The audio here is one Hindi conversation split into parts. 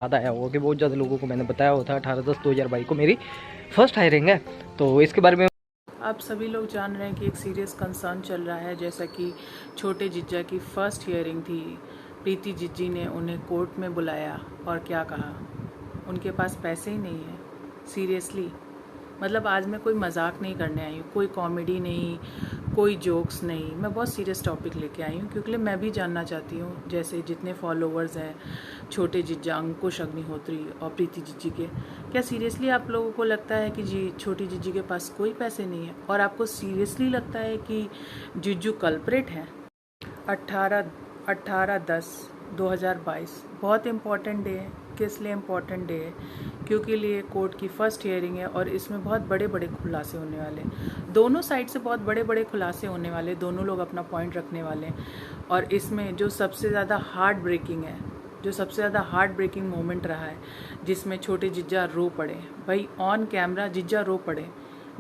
ज़्यादा आया होगा कि बहुत ज़्यादा लोगों को मैंने बताया होता है 18/10/2022 को मेरी फर्स्ट हायरिंग है, तो इसके बारे में आप सभी लोग जान रहे हैं कि एक सीरियस कंसर्न चल रहा है। जैसा कि छोटे जिज्जा की फर्स्ट हियरिंग थी, प्रीति जिज्जी ने उन्हें कोर्ट में बुलाया और क्या कहा, उनके पास पैसे ही नहीं है। सीरियसली, मतलब आज मैं कोई मजाक नहीं करने आई हूँ, कोई कॉमेडी नहीं, कोई जोक्स नहीं, मैं बहुत सीरियस टॉपिक लेके आई हूँ क्योंकि मैं भी जानना चाहती हूँ जैसे जितने फॉलोवर्स हैं छोटे जिज्जा, अंकुश अग्निहोत्री और प्रीति जिज्जी के, क्या सीरियसली आप लोगों को लगता है कि जी छोटी जिज्जी के पास कोई पैसे नहीं है? और आपको सीरियसली लगता है कि जिज्जू कल्प्रेट है? 18/10/2022 बहुत इम्पॉर्टेंट डे है। किस लिए इम्पॉर्टेंट डे है? क्योंकि लिए कोर्ट की फर्स्ट हियरिंग है और इसमें बहुत बड़े बड़े खुलासे होने वाले हैं। दोनों साइड से बहुत बड़े बड़े खुलासे होने वाले, दोनों लोग अपना पॉइंट रखने वाले हैं। और इसमें जो सबसे ज़्यादा हार्ट ब्रेकिंग है, जो सबसे ज़्यादा हार्ट ब्रेकिंग मोमेंट रहा है, जिसमें छोटे जिज्जा रो पड़े, भाई ऑन कैमरा जिज्जा रो पड़े।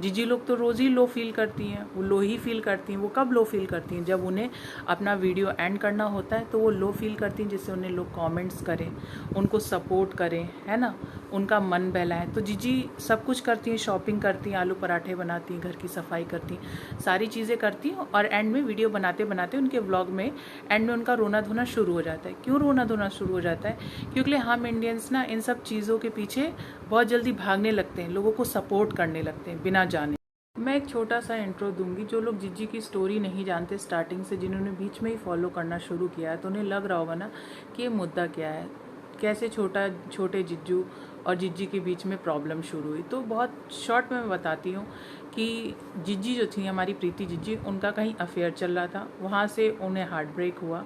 जीजी लोग तो रोज़ ही लो फील करती हैं, वो लो ही फील करती हैं। वो कब लो फील करती हैं? जब उन्हें अपना वीडियो एंड करना होता है तो वो लो फील करती हैं, जिससे उन्हें लोग कमेंट्स करें, उनको सपोर्ट करें, है ना, उनका मन बहलाएं। तो जीजी सब कुछ करती हैं, शॉपिंग करती हैं, आलू पराठे बनाती हैं, घर की सफाई करती हैं, सारी चीज़ें करती हैं। और एंड में वीडियो बनाते बनाते उनके व्लॉग में एंड में उनका रोना धोना शुरू हो जाता है। क्यों रोना धोना शुरू हो जाता है? क्योंकि हम इंडियंस ना इन सब चीज़ों के पीछे बहुत जल्दी भागने लगते हैं, लोगों को सपोर्ट करने लगते हैं बिना जाने। मैं एक छोटा सा इंट्रो दूंगी। जो लोग जिज्जी की स्टोरी नहीं जानते स्टार्टिंग से, जिन्होंने बीच में ही फॉलो करना शुरू किया है, तो उन्हें लग रहा होगा ना कि ये मुद्दा क्या है, कैसे छोटे जिज्जू और जिज्जी के बीच में प्रॉब्लम शुरू हुई। तो बहुत शॉर्ट में मैं बताती हूँ कि जिज्जी जो थी, हमारी प्रीति जिज्जी, उनका कहीं अफेयर चल रहा था, वहाँ से उन्हें हार्ट ब्रेक हुआ।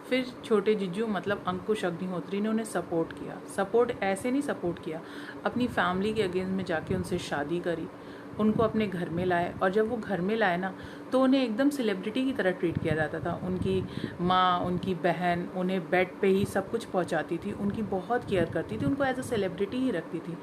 फिर छोटे जिज्जू मतलब अंकुश अग्निहोत्री ने उन्हें सपोर्ट किया। सपोर्ट ऐसे नहीं सपोर्ट किया, अपनी फैमिली के अगेंस्ट में जाके उनसे शादी करी, उनको अपने घर में लाए। और जब वो घर में लाए ना, तो उन्हें एकदम सेलिब्रिटी की तरह ट्रीट किया जाता था। उनकी माँ, उनकी बहन उन्हें बेड पे ही सब कुछ पहुंचाती थी, उनकी बहुत केयर करती थी, उनको एज अ सेलिब्रिटी ही रखती थी।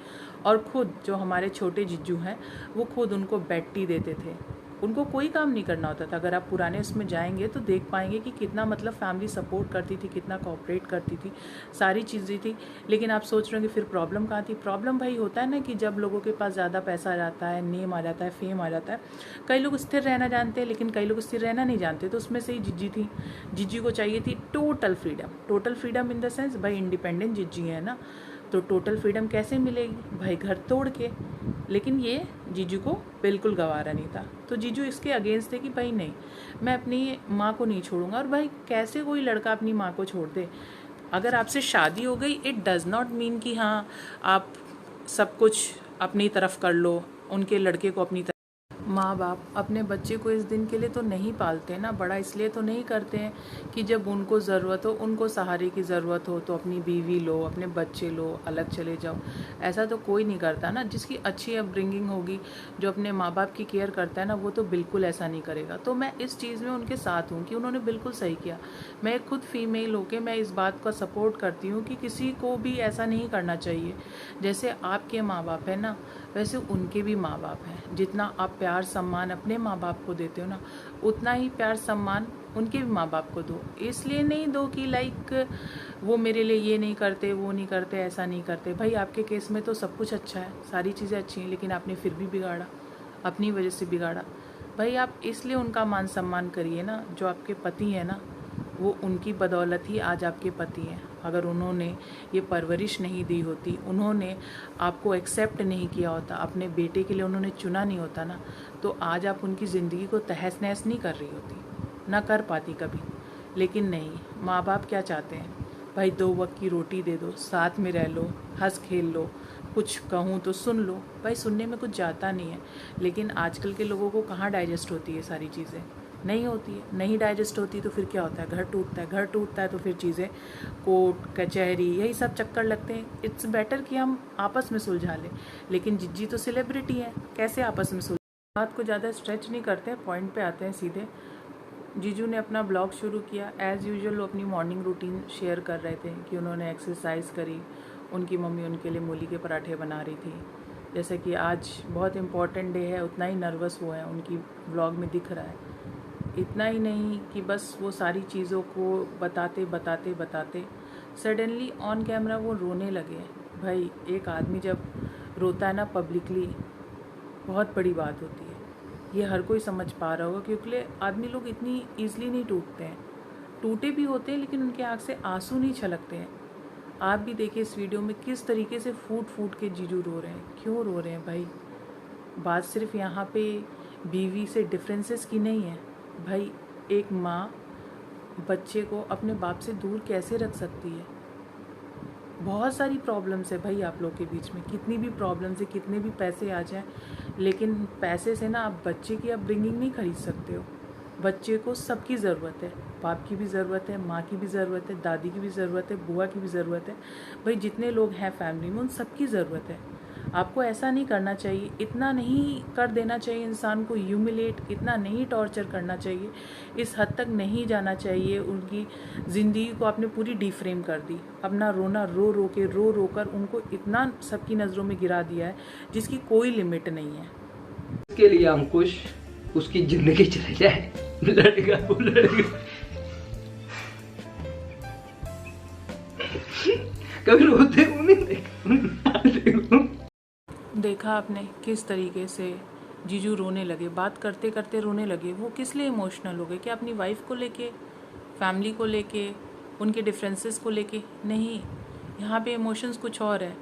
और खुद जो हमारे छोटे जिज्जू हैं, वो खुद उनको बेड टी देते थे, उनको कोई काम नहीं करना होता था। अगर आप पुराने उसमें जाएंगे तो देख पाएंगे कि कितना मतलब फैमिली सपोर्ट करती थी, कितना कोऑपरेट करती थी, सारी चीज़ें थी। लेकिन आप सोच रहे होंगे फिर प्रॉब्लम कहाँ थी? प्रॉब्लम भाई होता है ना कि जब लोगों के पास ज़्यादा पैसा आ जाता है, नेम आ जाता है, फेम आ जाता है, कई लोग स्थिर रहना जानते हैं लेकिन कई लोग स्थिर रहना नहीं जानते। तो उसमें से ही जिज्जी थी। जिज्जी को चाहिए थी total freedom. Total freedom in the sense, भाई इंडिपेंडेंट जिज्जी है ना, तो टोटल फ्रीडम कैसे मिलेगी? भाई घर तोड़ के। लेकिन ये जीजू को बिल्कुल गवारा नहीं था। तो जीजू इसके अगेंस्ट थे कि भाई नहीं, मैं अपनी माँ को नहीं छोड़ूंगा। और भाई कैसे कोई लड़का अपनी माँ को छोड़ दे? अगर आपसे शादी हो गई, इट डज़ नॉट मीन कि हाँ आप सब कुछ अपनी तरफ कर लो, उनके लड़के को अपनी तरफ। माँ बाप अपने बच्चे को इस दिन के लिए तो नहीं पालते ना, बड़ा इसलिए तो नहीं करते हैं कि जब उनको ज़रूरत हो, उनको सहारे की ज़रूरत हो, तो अपनी बीवी लो, अपने बच्चे लो, अलग चले जाओ। ऐसा तो कोई नहीं करता ना। जिसकी अच्छी अपब्रिंगिंग होगी, जो अपने माँ बाप की केयर करता है ना, वो तो बिल्कुल ऐसा नहीं करेगा। तो मैं इस चीज़ में उनके साथ हूँ कि उन्होंने बिल्कुल सही किया। मैं खुद फीमेल होकर मैं इस बात का सपोर्ट करती हूँ कि किसी को भी ऐसा नहीं करना चाहिए। जैसे आपके माँ बाप है ना, वैसे उनके भी माँ बाप हैं। जितना आप प्यार सम्मान अपने माँ बाप को देते हो ना, उतना ही प्यार सम्मान उनके भी माँ बाप को दो। इसलिए नहीं दो कि लाइक वो मेरे लिए ये नहीं करते, वो नहीं करते, ऐसा नहीं करते। भाई आपके केस में तो सब कुछ अच्छा है, सारी चीज़ें अच्छी हैं, लेकिन आपने फिर भी बिगाड़ा, अपनी वजह से बिगाड़ा। भाई आप इसलिए उनका मान सम्मान करिए ना। जो आपके पति हैं ना, वो उनकी बदौलत ही आज आपके पति हैं। अगर उन्होंने ये परवरिश नहीं दी होती, उन्होंने आपको एक्सेप्ट नहीं किया होता, अपने बेटे के लिए उन्होंने चुना नहीं होता ना, तो आज आप उनकी ज़िंदगी को तहस नहस नहीं कर रही होती, ना कर पाती कभी। लेकिन नहीं, माँ बाप क्या चाहते हैं? भाई 2 वक्त की रोटी दे दो, साथ में रह लो, हंस खेल लो, कुछ कहूँ तो सुन लो। भाई सुनने में कुछ जाता नहीं है, लेकिन आजकल के लोगों को कहाँ डाइजेस्ट होती है सारी चीज़ें? नहीं होती है। नहीं डाइजेस्ट होती तो फिर क्या होता है? घर टूटता है। घर टूटता है तो फिर चीज़ें कोर्ट कचहरी यही सब चक्कर लगते हैं। इट्स बेटर कि हम आपस में सुलझा लें। लेकिन जिज्जी तो सेलिब्रिटी है, कैसे आपस में सुलझा? बात को ज़्यादा स्ट्रेच नहीं करते हैं, पॉइंट पे आते हैं सीधे। जीजू ने अपना ब्लॉग शुरू किया। एज़ यूजुअल वो अपनी मॉर्निंग रूटीन शेयर कर रहे थे कि उन्होंने एक्सरसाइज करी, उनकी मम्मी उनके लिए मूली के पराठे बना रही थी। जैसे कि आज बहुत इम्पॉर्टेंट डे है, उतना ही नर्वस वो है, उनकी ब्लॉग में दिख रहा है। इतना ही नहीं कि बस वो सारी चीज़ों को बताते बताते बताते सडनली ऑन कैमरा वो रोने लगे। भाई एक आदमी जब रोता है ना पब्लिकली, बहुत बड़ी बात होती है। ये हर कोई समझ पा रहा होगा, क्योंकि आदमी लोग इतनी ईजिली नहीं टूटते हैं। टूटे भी होते हैं लेकिन उनके आँख से आंसू नहीं छलकते हैं। आप भी देखिए इस वीडियो में किस तरीके से फूट फूट के जीजू रो रहे हैं। क्यों रो रहे हैं भाई? बात सिर्फ यहाँ पे बीवी से डिफरेंसेस की नहीं है भाई। एक माँ बच्चे को अपने बाप से दूर कैसे रख सकती है? बहुत सारी प्रॉब्लम्स है भाई आप लोग के बीच में। कितनी भी प्रॉब्लम्स है, कितने भी पैसे आ जाएं, लेकिन पैसे से ना आप बच्चे की अपब्रिंगिंग नहीं खरीद सकते हो। बच्चे को सबकी ज़रूरत है, बाप की भी ज़रूरत है, माँ की भी ज़रूरत है, दादी की भी ज़रूरत है, बुआ की भी ज़रूरत है। भाई जितने लोग हैं फैमिली में उन सबकी ज़रूरत है। आपको ऐसा नहीं करना चाहिए, इतना नहीं कर देना चाहिए इंसान को ह्यूमिलेट, इतना नहीं टॉर्चर करना चाहिए, इस हद तक नहीं जाना चाहिए। उनकी ज़िंदगी को आपने पूरी डिफ्रेम कर दी। अपना रोना रो रो कर उनको इतना सबकी नज़रों में गिरा दिया है जिसकी कोई लिमिट नहीं है। इसके लिए हम खुश, उसकी जिंदगी चले जाए, लड़का वो लड़का। कभी रोते हुए नहीं देखा आपने किस तरीके से जीजू रोने लगे, बात करते करते रोने लगे। वो किस लिए इमोशनल हो गए? क्या अपनी वाइफ को लेके, फैमिली को लेके, उनके डिफरेंसेस को लेके? नहीं, यहाँ पे इमोशंस कुछ और है।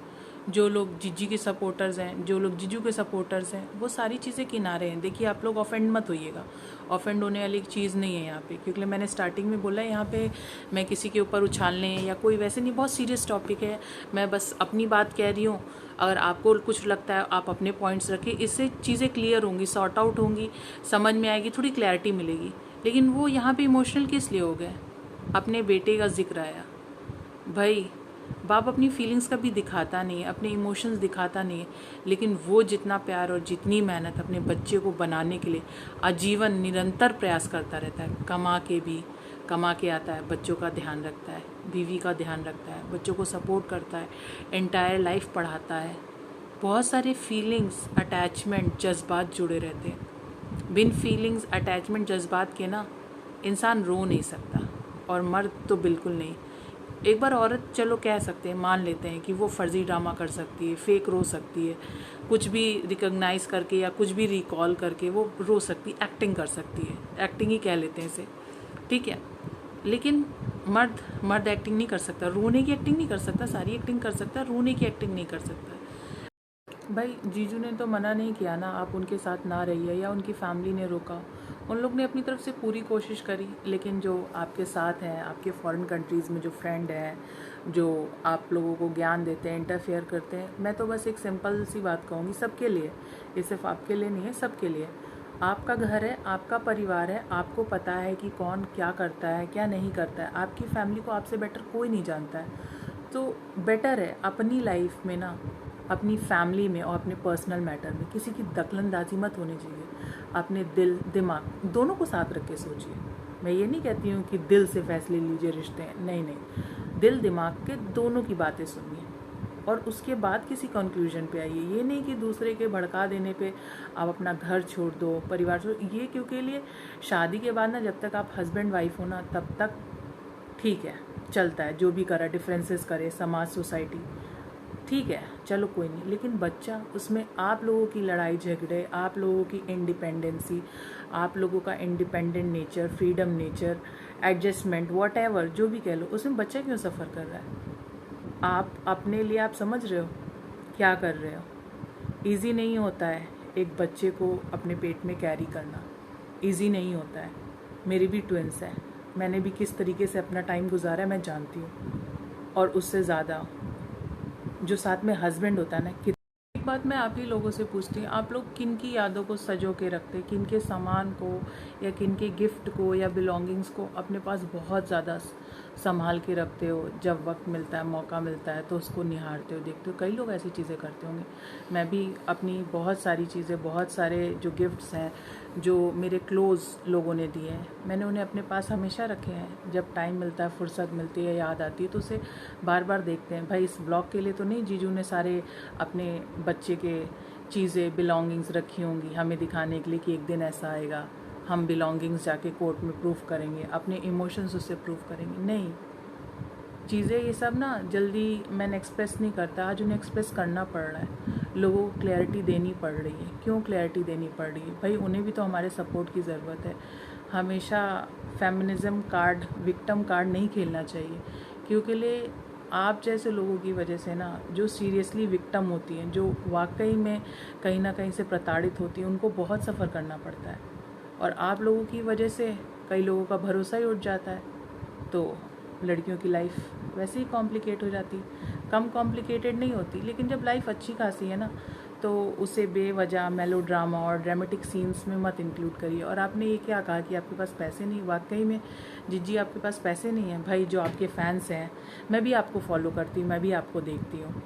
जो लोग जीजी के सपोर्टर्स हैं, जो लोग जीजू के सपोर्टर्स हैं, वो सारी चीज़ें किनारे हैं। देखिए आप लोग ऑफेंड मत होइएगा, ऑफेंड होने वाली एक चीज़ नहीं है यहाँ पे। क्योंकि मैंने स्टार्टिंग में बोला यहाँ पे मैं किसी के ऊपर उछालने या कोई वैसे नहीं, बहुत सीरियस टॉपिक है। मैं बस अपनी बात कह रही हूँ। अगर आपको कुछ लगता है आप अपने पॉइंट्स रखिए, इससे चीज़ें क्लियर होंगी, सॉर्ट आउट होंगी, समझ में आएगी, थोड़ी क्लैरिटी मिलेगी। लेकिन वो यहाँ पे इमोशनल किस लिए हो गए? अपने बेटे का जिक्र आया। भाई बाप अपनी फीलिंग्स का भी दिखाता नहीं है, अपने इमोशंस दिखाता नहीं है, लेकिन वो जितना प्यार और जितनी मेहनत अपने बच्चे को बनाने के लिए आजीवन निरंतर प्रयास करता रहता है। कमा के आता है, बच्चों का ध्यान रखता है, बीवी का ध्यान रखता है, बच्चों को सपोर्ट करता है, एंटायर लाइफ पढ़ाता है। बहुत सारे फीलिंग्स, अटैचमेंट, जज्बात जुड़े रहते हैं। बिन फीलिंग्स, अटैचमेंट, जज्बात के ना इंसान रो नहीं सकता, और मर्द तो बिल्कुल नहीं। एक बार औरत चलो कह सकते हैं, मान लेते हैं कि वो फर्जी ड्रामा कर सकती है, फेक रो सकती है, कुछ भी रिकॉग्नाइज करके या कुछ भी रिकॉल करके वो रो सकती, एक्टिंग कर सकती है, एक्टिंग ही कह लेते हैं इसे, ठीक है। लेकिन मर्द एक्टिंग नहीं कर सकता, रोने की एक्टिंग नहीं कर सकता, सारी एक्टिंग कर सकता, रोने की एक्टिंग नहीं कर सकता। भाई जीजू ने तो मना नहीं किया ना, आप उनके साथ ना रहिए, या उनकी फैमिली ने रोका। उन लोग ने अपनी तरफ से पूरी कोशिश करी, लेकिन जो आपके साथ हैं, आपके फॉरेन कंट्रीज़ में जो फ्रेंड हैं, जो आप लोगों को ज्ञान देते हैं, इंटरफेयर करते हैं, मैं तो बस एक सिंपल सी बात कहूँगी सबके लिए, ये सिर्फ आपके लिए नहीं है, सबके लिए। आपका घर है, आपका परिवार है, आपको पता है कि कौन क्या करता है, क्या नहीं करता है। आपकी फैमिली को आपसे बेटर कोई नहीं जानता है। तो बेटर है अपनी लाइफ में ना, अपनी फैमिली में और अपने पर्सनल मैटर में किसी की दखलंदाजी मत होनी चाहिए। अपने दिल दिमाग दोनों को साथ रख के सोचिए। मैं ये नहीं कहती हूँ कि दिल से फैसले लीजिए रिश्ते, नहीं, दिल दिमाग के दोनों की बातें सुनिए और उसके बाद किसी कंक्लूजन पे आइए। ये नहीं कि दूसरे के भड़का देने पे आप अपना घर छोड़ दो, परिवार छोड़, ये क्योंकि लिए शादी के बाद ना, जब तक आप हस्बैंड वाइफ हो ना, तब तक ठीक है, चलता है, जो भी करा, डिफरेंसेस करे, समाज, सोसाइटी, ठीक है, चलो कोई नहीं। लेकिन बच्चा, उसमें आप लोगों की लड़ाई झगड़े, आप लोगों की इंडिपेंडेंसी, आप लोगों का independent nature, freedom nature, adjustment, whatever जो भी कह लो, उसमें बच्चा क्यों सफ़र कर रहा है? आप अपने लिए आप समझ रहे हो क्या कर रहे हो? ईजी नहीं होता है एक बच्चे को अपने पेट में कैरी करना, ईजी नहीं होता है। मेरी भी ट्विंस है, मैंने भी किस तरीके से अपना टाइम गुजारा है मैं जानती हूँ। और उससे ज़्यादा जो साथ में हस्बैंड होता है ना, एक बात मैं आप ही लोगों से पूछती हूँ, आप लोग किन की यादों को सजो के रखते, किन के सामान को या किन के गिफ्ट को या बिलोंगिंग्स को अपने पास बहुत ज़्यादा संभाल के रखते हो? जब वक्त मिलता है, मौका मिलता है तो उसको निहारते हो, देखते हो। कई लोग ऐसी चीज़ें करते होंगे। मैं भी अपनी बहुत सारी चीज़ें, बहुत सारे जो गिफ्ट्स हैं जो मेरे क्लोज़ लोगों ने दिए हैं, मैंने उन्हें अपने पास हमेशा रखे हैं। जब टाइम मिलता है, फुर्सत मिलती है, याद आती है तो उसे बार बार देखते हैं। भाई इस ब्लॉग के लिए तो नहीं, जीजू ने सारे अपने बच्चे के चीज़ें, बिलोंगिंग्स रखी होंगी हमें दिखाने के लिए कि एक दिन ऐसा आएगा, हम बिलोंगिंग्स जाके कोर्ट में प्रूफ करेंगे, अपने इमोशंस उससे प्रूफ करेंगे। नहीं, चीज़ें ये सब ना जल्दी मैंने एक्सप्रेस नहीं करता, आज उन्हें एक्सप्रेस करना पड़ रहा है, लोगों को क्लैरिटी देनी पड़ रही है। क्यों क्लैरिटी देनी पड़ रही है? भाई उन्हें भी तो हमारे सपोर्ट की ज़रूरत है। हमेशा फेमिनिज़्म कार्ड, विक्टिम कार्ड नहीं खेलना चाहिए, क्योंकि लिए आप जैसे लोगों की वजह से ना जो सीरियसली विक्टिम होती हैं, जो वाकई में कहीं ना कहीं से प्रताड़ित होती हैं, उनको बहुत सफ़र करना पड़ता है। और आप लोगों की वजह से कई लोगों का भरोसा ही उठ जाता है, तो लड़कियों की लाइफ वैसे ही कॉम्प्लिकेट हो जाती। कम कॉम्प्लिकेटेड नहीं होती, लेकिन जब लाइफ अच्छी खासी है ना, तो उसे बेवजह मेलोड्रामा और ड्रामेटिक सीन्स में मत इंक्लूड करिए। और आपने ये क्या कहा कि आपके पास पैसे नहीं, वाकई में जिज्जी आपके पास पैसे नहीं हैं? भाई जो आपके फैंस हैं, मैं भी आपको फॉलो करती हूँ, मैं भी आपको देखती हूँ,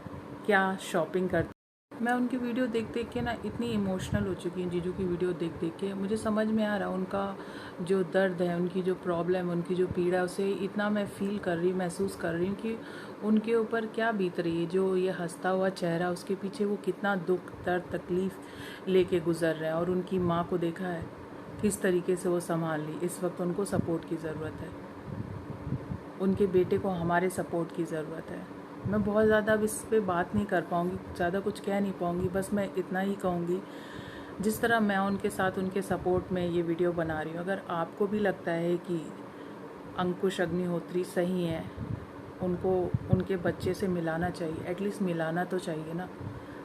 क्या शॉपिंग करती, मैं उनकी वीडियो देख देख के ना इतनी इमोशनल हो चुकी हूँ। जीजू की वीडियो देख देख के मुझे समझ में आ रहा, उनका जो दर्द है, उनकी जो प्रॉब्लम, उनकी जो पीड़ा, उसे इतना मैं फील कर रही, महसूस कर रही हूँ कि उनके ऊपर क्या बीत रही है। जो ये हंसता हुआ चेहरा, उसके पीछे वो कितना दुख, दर्द, तकलीफ़ लेके गुजर रहे हैं। और उनकी माँ को देखा है किस तरीके से वो संभाल ली। इस वक्त उनको सपोर्ट की ज़रूरत है, उनके बेटे को हमारे सपोर्ट की ज़रूरत है। मैं बहुत ज़्यादा अब इस पे बात नहीं कर पाऊँगी, ज़्यादा कुछ कह नहीं पाऊँगी, बस मैं इतना ही कहूँगी, जिस तरह मैं उनके साथ उनके सपोर्ट में ये वीडियो बना रही हूँ, अगर आपको भी लगता है कि अंकुश अग्निहोत्री सही है, उनको उनके बच्चे से मिलाना चाहिए, एटलीस्ट मिलाना तो चाहिए ना।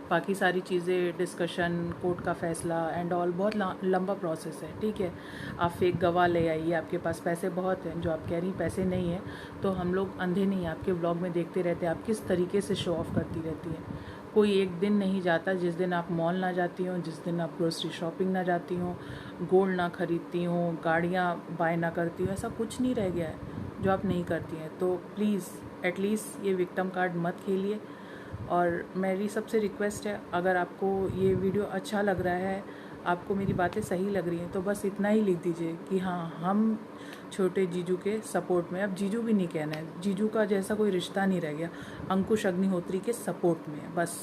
बाकी सारी चीज़ें, डिस्कशन, कोर्ट का फैसला एंड ऑल बहुत लंबा प्रोसेस है, ठीक है। आप फेक गवाह ले आइए, आपके पास पैसे बहुत हैं, जो आप कह रही पैसे नहीं हैं, तो हम लोग अंधे नहीं हैं, आपके व्लॉग में देखते रहते हैं आप किस तरीके से शो ऑफ करती रहती हैं। कोई एक दिन नहीं जाता जिस दिन आप मॉल ना जाती हों, जिस दिन आप ग्रोसरी शॉपिंग ना जाती हों, गोल्ड ना खरीदती हों, गाड़ियाँ बाय ना करती हों, ऐसा कुछ नहीं रह गया है जो आप नहीं करती हैं। तो प्लीज़ एटलीस्ट ये विक्टिम कार्ड मत खेलिए। और मेरी सबसे रिक्वेस्ट है, अगर आपको ये वीडियो अच्छा लग रहा है, आपको मेरी बातें सही लग रही हैं, तो बस इतना ही लिख दीजिए कि हाँ, हम छोटे जीजू के सपोर्ट में, अब जीजू भी नहीं कहना है, जीजू का जैसा कोई रिश्ता नहीं रह गया, अंकुश अग्निहोत्री के सपोर्ट में, बस